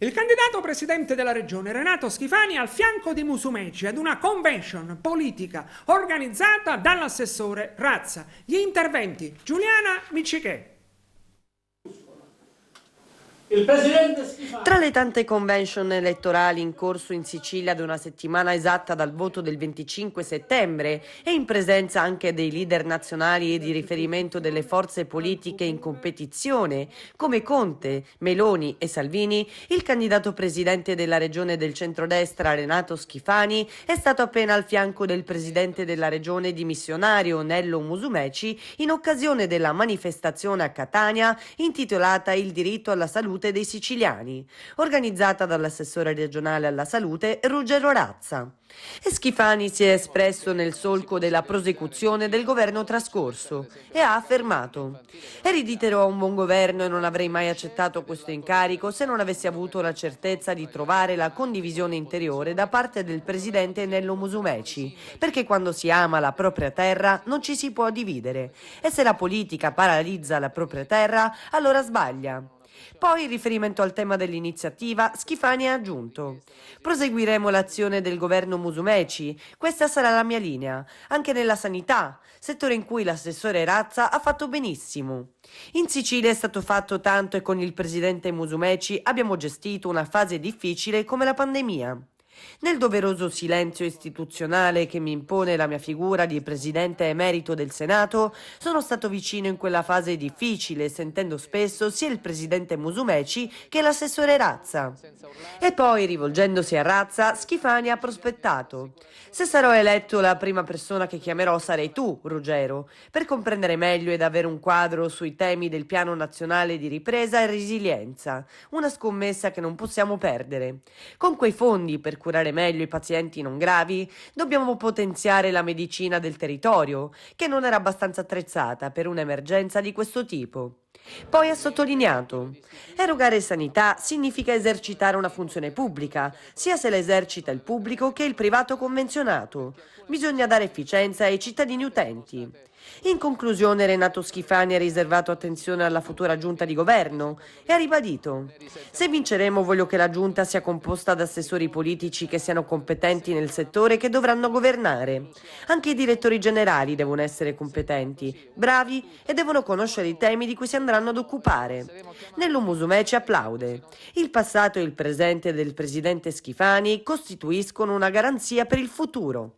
Il candidato presidente della regione Renato Schifani al fianco di Musumeci ad una convention politica organizzata dall'assessore Razza. Gli interventi Giuliana Miccichè. Tra le tante convention elettorali in corso in Sicilia ad una settimana esatta dal voto del 25 settembre e in presenza anche dei leader nazionali e di riferimento delle forze politiche in competizione come Conte, Meloni e Salvini, il candidato presidente della regione del centrodestra Renato Schifani è stato appena al fianco del presidente della regione dimissionario Nello Musumeci in occasione della manifestazione a Catania intitolata Il diritto alla salute dei siciliani, organizzata dall'assessore regionale alla salute Ruggero Razza. E Schifani si è espresso nel solco della prosecuzione del governo trascorso e ha affermato: erediterò un buon governo e non avrei mai accettato questo incarico se non avessi avuto la certezza di trovare la condivisione interiore da parte del presidente Nello Musumeci, perché quando si ama la propria terra non ci si può dividere e se la politica paralizza la propria terra allora sbaglia. Poi, in riferimento al tema dell'iniziativa, Schifani ha aggiunto: proseguiremo l'azione del governo Musumeci, questa sarà la mia linea, anche nella sanità, settore in cui l'assessore Razza ha fatto benissimo. In Sicilia è stato fatto tanto e con il presidente Musumeci abbiamo gestito una fase difficile come la pandemia. Nel doveroso silenzio istituzionale che mi impone la mia figura di presidente emerito del Senato, sono stato vicino in quella fase difficile, sentendo spesso sia il presidente Musumeci che l'assessore Razza. E poi, rivolgendosi a Razza, Schifani ha prospettato: se sarò eletto, la prima persona che chiamerò sarei tu, Ruggero, per comprendere meglio ed avere un quadro sui temi del Piano Nazionale di Ripresa e Resilienza, una scommessa che non possiamo perdere. Con quei fondi per curare meglio i pazienti non gravi, dobbiamo potenziare la medicina del territorio, che non era abbastanza attrezzata per un'emergenza di questo tipo. Poi ha sottolineato: erogare sanità significa esercitare una funzione pubblica, sia se la esercita il pubblico che il privato convenzionato. Bisogna dare efficienza ai cittadini utenti. In conclusione, Renato Schifani ha riservato attenzione alla futura giunta di governo e ha ribadito: se vinceremo voglio che la giunta sia composta da assessori politici che siano competenti nel settore e che dovranno governare. Anche i direttori generali devono essere competenti, bravi e devono conoscere i temi di cui si andranno ad occupare. Nello Musumeci applaude. Il passato e il presente del presidente Schifani costituiscono una garanzia per il futuro.